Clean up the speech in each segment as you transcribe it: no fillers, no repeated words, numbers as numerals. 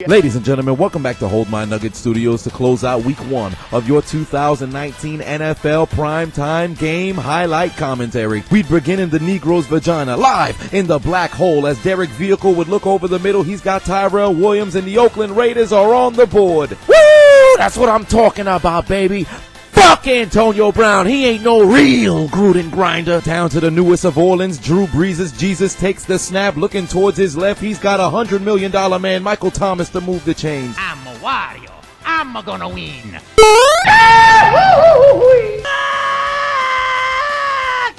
Ladies and gentlemen, welcome back to Hold My Nugget Studios to close out week 1 of your 2019 NFL Primetime game highlight commentary. We begin in the Negro's vagina, live in the black hole as Derek Vehicle would look over the middle. He's got Tyrell Williams and the Oakland Raiders are on the board. Woo! That's what I'm talking about, baby. Fuck Antonio Brown, he ain't no real Gruden grinder. Down to the newest of Orleans, Drew Brees' Jesus takes the snap, looking towards his left. He's got $100 million man Michael Thomas to move the chains. I'm a Wario, I'm gonna win.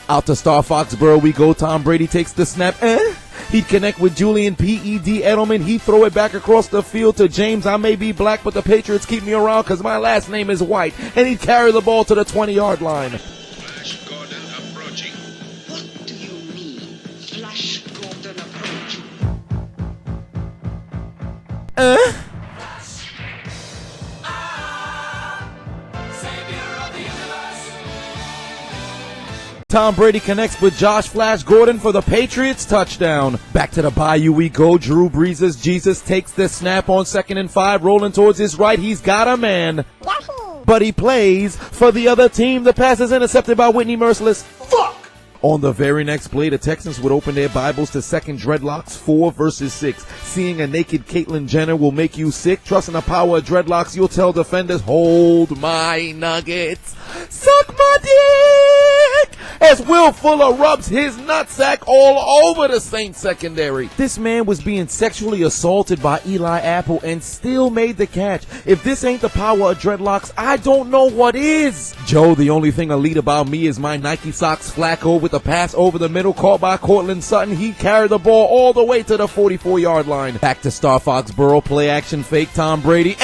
Out to Star Foxborough we go, Tom Brady takes the snap. He'd connect with Julian P.E.D. Edelman. He'd throw it back across the field to James. I may be black, but the Patriots keep me around because my last name is White. And he'd carry the ball to the 20-yard line. Flash Gordon approaching. What do you mean, Flash Gordon approaching? Tom Brady connects with Josh Flash Gordon for the Patriots touchdown. Back to the Bayou we go. Drew Brees' Jesus takes the snap on 2nd and 5, rolling towards his right. He's got a man. Yahoo! But he plays for the other team. The pass is intercepted by Whitney Merciless. Fuck! On the very next play, the Texans would open their Bibles to second dreadlocks 4 versus 6. Seeing a naked Caitlyn Jenner will make you sick. Trusting the power of dreadlocks, you'll tell defenders, hold my nuggets. Suck my dick! As Will Fuller rubs his nutsack all over the Saints secondary. This man was being sexually assaulted by Eli Apple and still made the catch. If this ain't the power of dreadlocks, I don't know what is. Joe, the only thing elite about me is my Nike socks. Flacco with a pass over the middle caught by Cortland Sutton. He carried the ball all the way to the 44-yard line. Back to Star Foxborough, play action fake Tom Brady.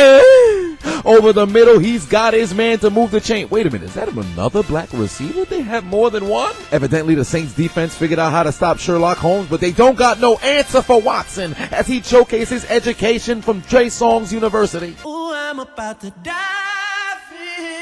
Over the middle, he's got his man to move the chain. Wait a minute, is that another black receiver? They have more than one? Evidently, the Saints defense figured out how to stop Sherlock Holmes, but they don't got no answer for Watson as he showcases education from Trey Songz University. Ooh, I'm about to dive in.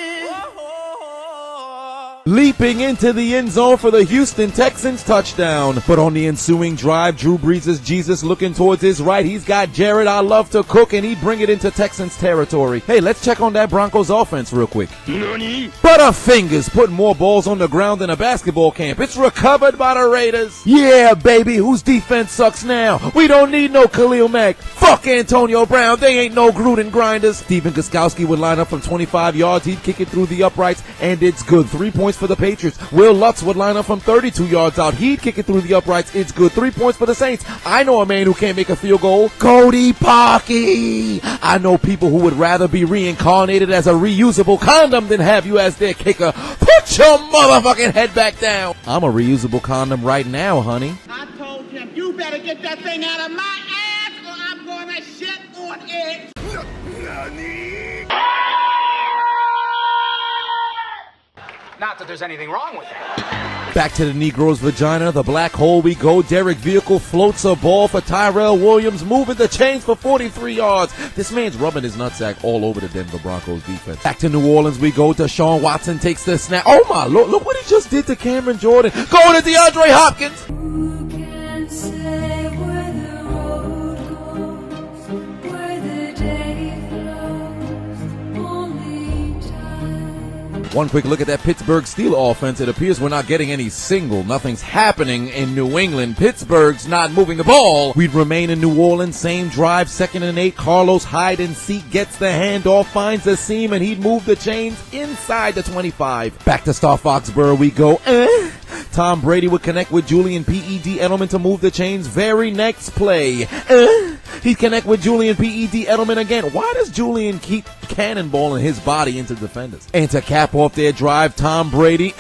Leaping into the end zone for the Houston Texans touchdown. But on the ensuing drive, Drew Brees' Jesus looking towards his right. He's got Jared, I love to cook, and he'd bring it into Texans territory. Hey, let's check on that Broncos offense real quick. Nani? Butterfingers putting more balls on the ground than a basketball camp. It's recovered by the Raiders. Yeah, baby, whose defense sucks now? We don't need no Khalil Mack. Fuck Antonio Brown. They ain't no Gruden grinders. Steven Gostkowski would line up from 25 yards. He'd kick it through the uprights, and it's good. 3 points for the Patriots. Will Lutz would line up from 32 yards out. He'd kick it through the uprights. It's good. 3 points for the Saints. I know a man who can't make a field goal. Cody Parkey. I know people who would rather be reincarnated as a reusable condom than have you as their kicker. Put your motherfucking head back down. I'm a reusable condom right now, honey. I told him, you better get that thing out of my ass or I'm gonna shit on it. Not that there's anything wrong with that. Back to the Negro's vagina, the black hole we go. Derek Vehicle floats a ball for Tyrell Williams, moving the chains for 43 yards. This man's rubbing his nutsack all over the Denver Broncos defense. Back to New Orleans we go. Deshaun Watson takes the snap. Oh my Lord, look what he just did to Cameron Jordan. Going to DeAndre Hopkins. Who can say where the road goes, where the day flows, only time. One quick look at that Pittsburgh Steelers offense. It appears we're not getting any single. Nothing's happening in New England. Pittsburgh's not moving the ball. We'd remain in New Orleans. Same drive, 2nd and 8. Carlos hide and seek gets the handoff, finds a seam, and he'd move the chains inside the 25. Back to Star Foxborough we go. Tom Brady would connect with Julian P.E.D. Edelman to move the chains. Very next play. He'd connect with Julian P.E.D. Edelman again. Why does Julian keep cannonballing his body into defenders? And to cap off their drive, Tom Brady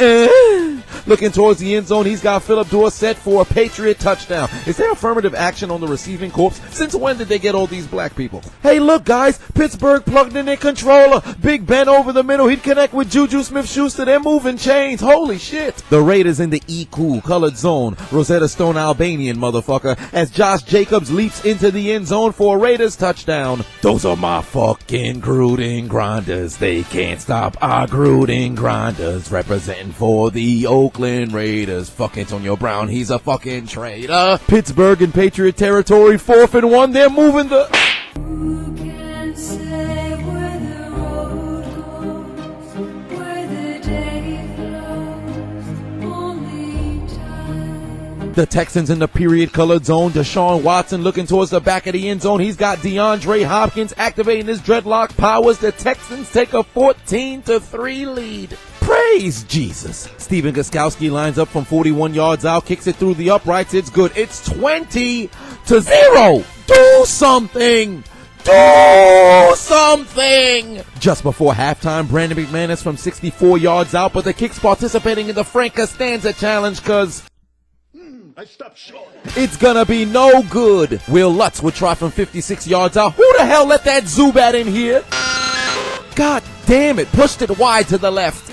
looking towards the end zone. He's got Phillip Dorsett for a Patriot touchdown. Is there affirmative action on the receiving corps? Since when did they get all these black people? Hey, look, guys. Pittsburgh plugged in their controller. Big Ben over the middle. He'd connect with Juju Smith-Schuster. They're moving chains. Holy shit. The Raiders in the E-Cool colored zone. Rosetta Stone Albanian motherfucker as Josh Jacobs leaps into the end zone for a Raiders touchdown. Those are my fucking Gruden grinders. They can't stop our Gruden grinders. Representing for the Oakland Raiders. Fuck Antonio Brown. He's a fucking traitor. Pittsburgh in Patriot territory. 4th and 1. They're moving the... The Texans in the period-colored zone. Deshaun Watson looking towards the back of the end zone. He's got DeAndre Hopkins activating his dreadlock powers. The Texans take a 14-3 lead. Praise Jesus. Steven Gostkowski lines up from 41 yards out, kicks it through the uprights. It's good. It's 20-0. Do something. Do something! Just before halftime, Brandon McManus from 64 yards out, but the Kicks participating in the Frank Costanza challenge cause I stopped short. it's gonna be no good. Will Lutz would try from 56 yards out. Who the hell let that Zubat in here? God damn it, pushed it wide to the left.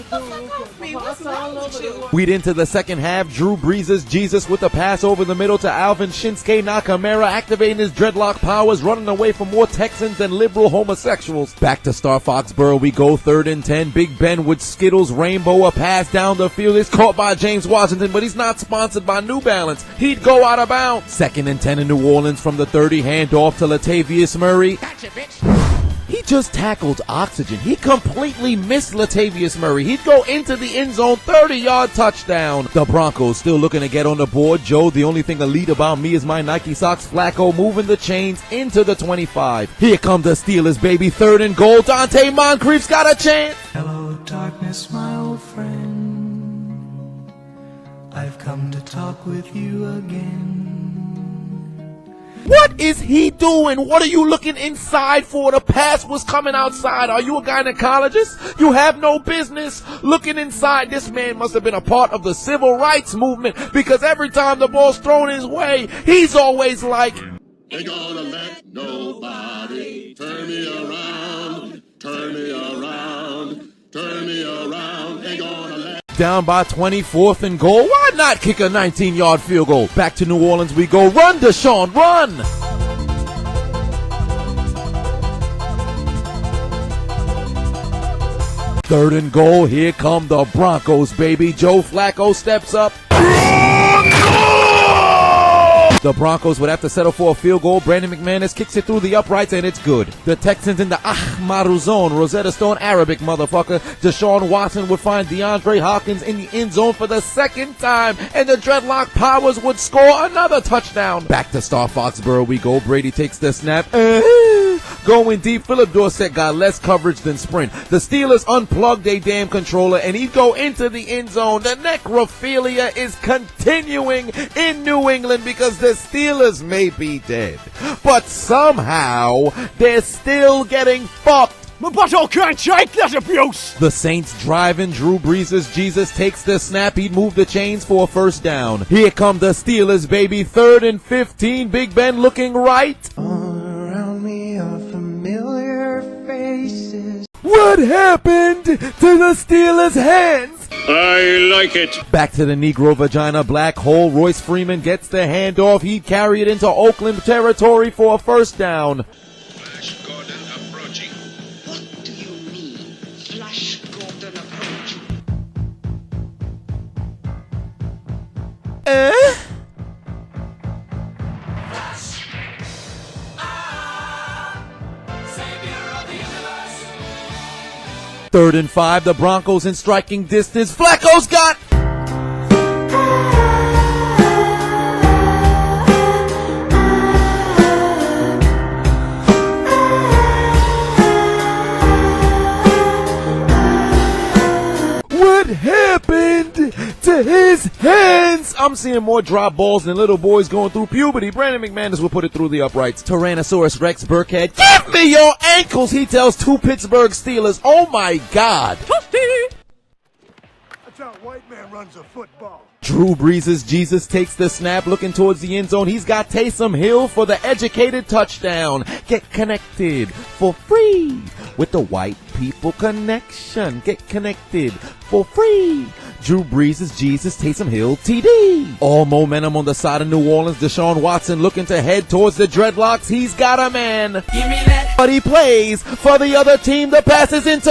We'd into the second half. Drew Brees' Jesus with a pass over the middle to Alvin Shinsuke Nakamura, activating his dreadlock powers, running away from more Texans than liberal homosexuals. Back to Star Foxborough we go, 3rd and 10. Big Ben with Skittles Rainbow, a pass down the field is caught by James Washington, but he's not sponsored by New Balance. He'd go out of bounds. 2nd and 10 in New Orleans from the 30, handoff to Latavius Murray. Gotcha, bitch. He just tackled Oxygen. He completely missed Latavius Murray. He'd go into the end zone, 30-yard touchdown. The Broncos still looking to get on the board. Joe, the only thing elite about me is my Nike socks. Flacco moving the chains into the 25. Here come the Steelers, baby. 3rd and goal. Dante Moncrief's got a chance. Hello, darkness, my old friend. I've come to talk with you again. What is he doing? What are you looking inside for? The pass was coming outside. Are you a gynecologist? You have no business looking inside. This man must have been a part of the civil rights movement, because every time the ball's thrown his way, he's always like, Ain't gonna let nobody turn me around, turn me around, turn me around. Ain't gonna let. down by 20, 4th and goal. Why not kick a 19-yard field goal? Back to New Orleans we go. Run, Deshaun, run! Third and goal. Here come the Broncos, baby. Joe Flacco steps up. The Broncos would have to settle for a field goal. Brandon McManus kicks it through the uprights, and it's good. The Texans in the Ahmadu zone. Rosetta Stone Arabic, motherfucker. Deshaun Watson would find DeAndre Hopkins in the end zone for the 2nd time, and the dreadlock powers would score another touchdown. Back to Star Foxborough we go. Brady takes the snap. Going deep. Philip Dorsett got less coverage than Sprint. The Steelers unplugged a damn controller, and he'd go into the end zone. The necrophilia is continuing in New England because the Steelers may be dead, but somehow they're still getting fucked. My butthole can't shake that abuse! The Saints driving. Drew Brees' Jesus takes the snap. He'd move the chains for a 1st down. Here come the Steelers, baby. 3rd and 15. Big Ben looking right. Around me are familiar faces. What happened to the Steelers' hands? I like it. Back to the Negro vagina black hole. Royce Freeman gets the handoff. He'd carry it into Oakland territory for a 1st down. Flash Gordon approaching. What do you mean, Flash Gordon approaching? Third and 5, the Broncos in striking distance. Flacco's got... What happened to his hands? I'm seeing more drop balls than little boys going through puberty. Brandon McManus will put it through the uprights. Tyrannosaurus Rex Burkhead, give me your ankles, he tells 2 Pittsburgh Steelers. Oh my God. That's how a white man runs a football. Drew Brees' Jesus takes the snap, looking towards the end zone. He's got Taysom Hill for the educated touchdown. Get connected for free with the White People Connection. Get connected for free. Drew Brees' Jesus, Taysom Hill, TD. All momentum on the side of New Orleans. Deshaun Watson looking to head towards the dreadlocks. He's got a man. Give me that. But he plays for the other team. The pass is into...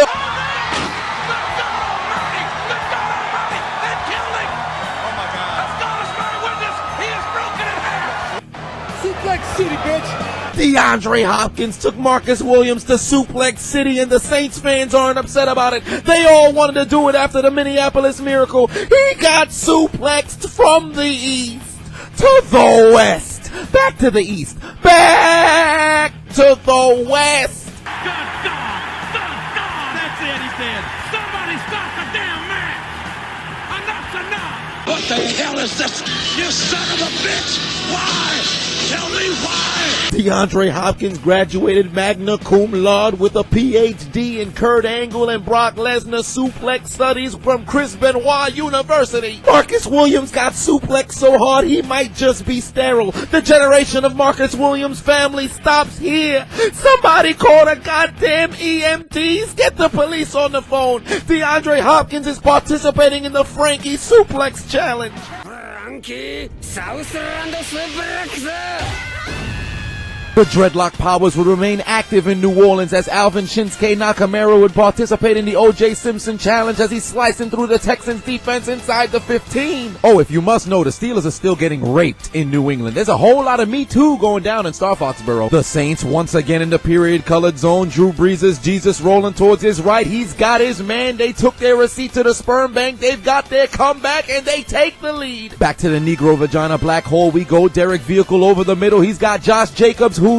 Suplex City, bitch! DeAndre Hopkins took Marcus Williams to Suplex City, and the Saints fans aren't upset about it. They all wanted to do it after the Minneapolis Miracle. He got suplexed from the east. to the west, back to the east, back to the west. That's it, he said. Somebody stop the damn match. Enough's enough. What the hell is this? You son of a bitch! Why? Tell me why! DeAndre Hopkins graduated magna cum laude with a PhD in Kurt Angle and Brock Lesnar suplex studies from Chris Benoit University. Marcus Williams got suplexed so hard he might just be sterile. The generation of Marcus Williams family stops here. Somebody call the goddamn EMTs. Get the police on the phone. DeAndre Hopkins is participating in the Frankie Suplex Challenge. Frankie, South Rand suplex. The Dreadlock Powers would remain active in New Orleans as Alvin Shinsuke Nakamura would participate in the O.J. Simpson Challenge as he's slicing through the Texans defense inside the 15. Oh, if you must know, the Steelers are still getting raped in New England. There's a whole lot of Me Too going down in Star Foxborough. The Saints once again in the period-colored zone. Drew Brees' Jesus rolling towards his right. He's got his man. They took their receipt to the sperm bank. They've got their comeback, and they take the lead. Back to the Negro Vagina Black Hole we go. Derek Vehicle over the middle. He's got Josh Jacobs, who'd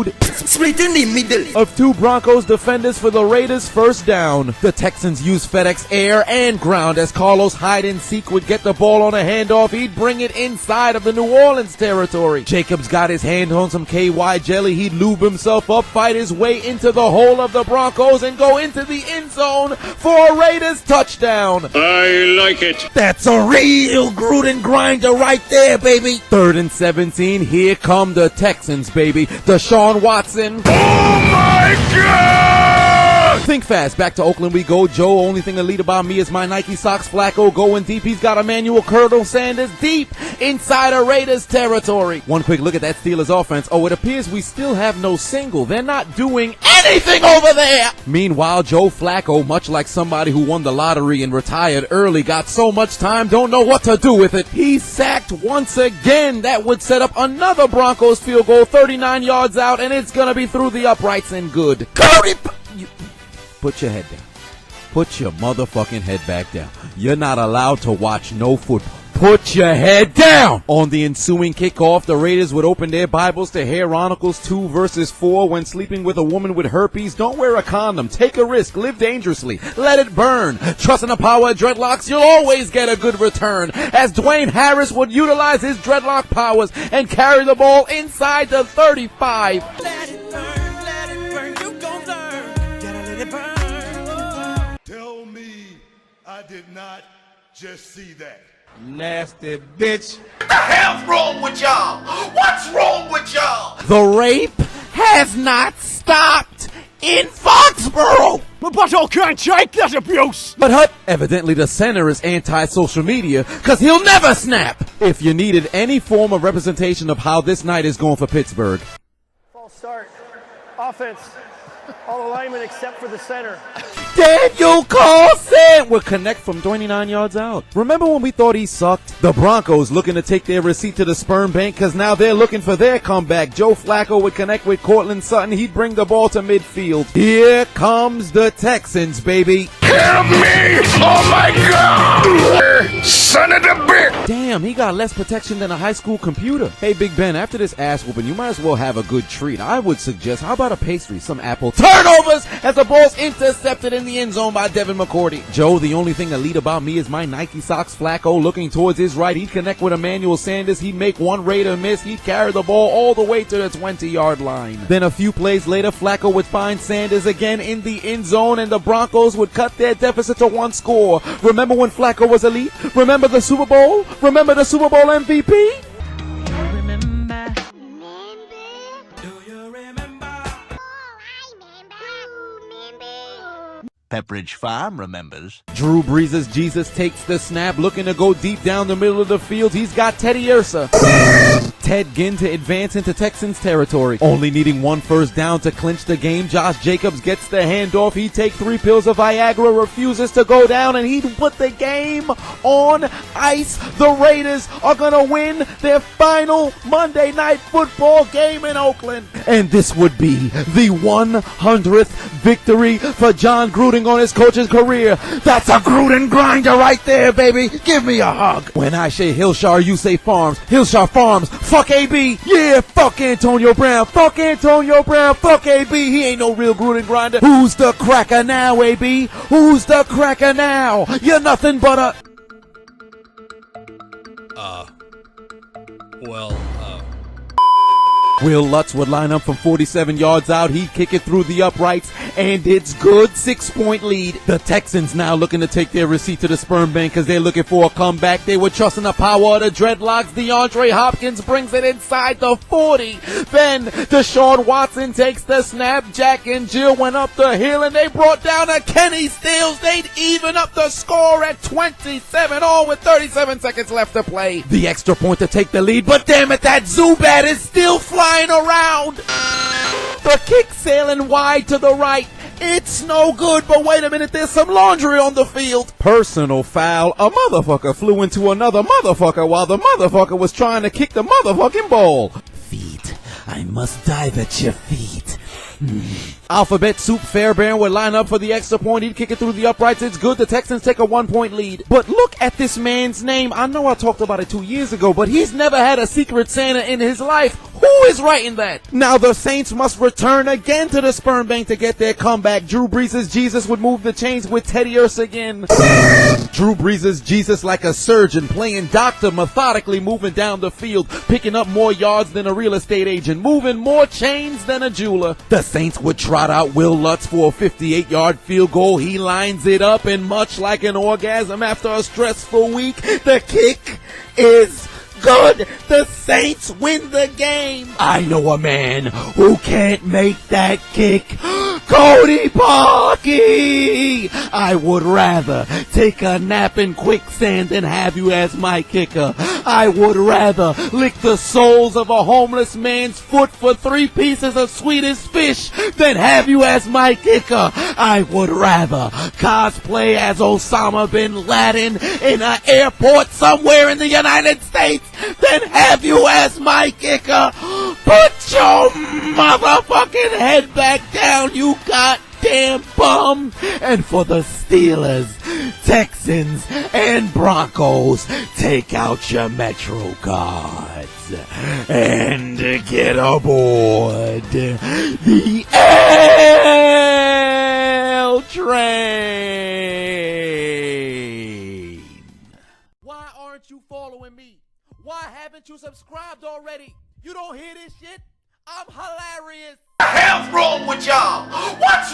Split in the middle. of two Broncos defenders for the Raiders first down. The Texans use FedEx air and ground as Carlos hide-and-seek would get the ball on a handoff. He'd bring it inside of the New Orleans territory. Jacobs got his hand on some KY jelly. He'd lube himself up, fight his way into the hole of the Broncos, and go into the end zone for a Raiders touchdown. I like it. That's a real Gruden grinder right there, baby. 3rd and 17. Here come the Texans, baby. Deshaun Watson. Oh my God! Think fast. Back to Oakland we go. Joe, only thing elite about me is my Nike socks. Flacco going deep. He's got Emmanuel Colonel Sanders deep inside of Raiders territory. One quick look at that Steelers offense. Oh, it appears we still have no single. They're not doing anything over there. Meanwhile, Joe Flacco, much like somebody who won the lottery and retired early, got so much time, don't know what to do with it. He's sacked once again. That would set up another Broncos field goal, 39 yards out, and it's gonna be through the uprights and good. Cody, put your head down. Put your motherfucking head back down. You're not allowed to watch no football. Put your head down! On the ensuing kickoff, the Raiders would open their Bibles to Chronicles 2 verses 4. When sleeping with a woman with herpes, don't wear a condom. Take a risk. Live dangerously. Let it burn. Trust in the power of dreadlocks. You'll always get a good return. As Dwayne Harris would utilize his dreadlock powers and carry the ball inside the 35. Let it burn, you gon' learn. Gotta let it burn. Tell me I did not just see that. Nasty bitch. What the hell's wrong with y'all? What's wrong with y'all? The rape has not stopped in Foxborough. My butthole can't shake that abuse. But Hut, evidently the center is anti-social media, cause he'll never snap. If you needed any form of representation of how this night is going for Pittsburgh. False start. Offense. All alignment except for the center. Daniel Carlson will connect from 29 yards out. Remember when we thought he sucked? The Broncos looking to take their receipt to the sperm bank because now they're looking for their comeback. Joe Flacco would connect with Cortland Sutton. He'd bring the ball to midfield. Here comes the Texans, baby. Help me! Oh my God! Son of a bitch! Damn, he got less protection than a high school computer. Hey, Big Ben, after this ass whooping, you might as well have a good treat. I would suggest, how about a pastry, some apple turnovers as the ball's intercepted in the end zone by Devin McCourty. Joe, the only thing elite about me is my Nike socks. Flacco looking towards his right. He'd connect with Emmanuel Sanders. He'd make one Raider miss. He'd carry the ball all the way to the 20-yard line. Then a few plays later, Flacco would find Sanders again in the end zone, and the Broncos would cut their deficit to one score. Remember when Flacco was elite? Remember the Super Bowl? Remember the Super Bowl MVP? Pepperidge Farm remembers. Drew Brees' Jesus takes the snap, looking to go deep down the middle of the field. He's got Teddy Ursa. Ted Ginn to advance into Texans territory. Only needing one first down to clinch the game. Josh Jacobs gets the handoff. He'd take 3 pills of Viagra, refuses to go down, and he'd put the game on ice. The Raiders are going to win their final Monday Night Football game in Oakland. And this would be the 100th victory for John Gruden on his coach's career. That's a Gruden grinder right there, baby. Give me a hug. When I say Hillshire, you say Farms. Hillshire Farms. Fuck AB. Yeah, fuck Antonio Brown. Fuck Antonio Brown. Fuck AB. He ain't no real Gruden grinder. Who's the cracker now, AB? Who's the cracker now? You're nothing but a... Will Lutz would line up from 47 yards out. He'd kick it through the uprights, and it's good. 6-point lead. The Texans now looking to take their receipt to the sperm bank because they're looking for a comeback. They were trusting the power of the dreadlocks. DeAndre Hopkins brings it inside the 40. Then Deshaun Watson takes the snap. Jack and Jill went up the hill, and they brought down a Kenny Stills. They'd even up the score at 27, all with 37 seconds left to play. The extra point to take the lead, but damn it, that Zubat is still flying around. The kick sailing wide to the right. It's no good, but wait a minute, there's some laundry on the field. Personal foul. A motherfucker flew into another motherfucker while the motherfucker was trying to kick the motherfucking ball. Feet. I must dive at your feet. Alphabet Soup Fairbairn would line up for the extra point. He'd kick it through the uprights. It's good. The Texans take a 1-point lead. But look at this man's name. I know I talked about it 2 years ago, but he's never had a Secret Santa in his life. Who is writing that? Now the Saints must return again to the sperm bank to get their comeback. Drew Brees' Jesus would move the chains with Teddy Urse again. Drew Brees' Jesus like a surgeon, playing doctor, methodically moving down the field, picking up more yards than a real estate agent, moving more chains than a jeweler. The Saints would trot out Will Lutz for a 58-yard field goal. He lines it up, and much like an orgasm after a stressful week, the kick is good. The Saints win the game. I know a man who can't make that kick. Cody Parkey! I would rather take a nap in quicksand than have you as my kicker. I would rather lick the soles of a homeless man's foot for 3 pieces of Swedish fish than have you as my kicker. I would rather cosplay as Osama bin Laden in an airport somewhere in the United States than have you as my kicker. Put your motherfucking head back down, you goddamn bum. And for the Steelers, Texans, and Broncos, take out your Metro cards and get aboard the L train. Why aren't you following me? Why haven't you subscribed already? You don't hear this shit? I'm hilarious. What the hell's wrong with y'all? What's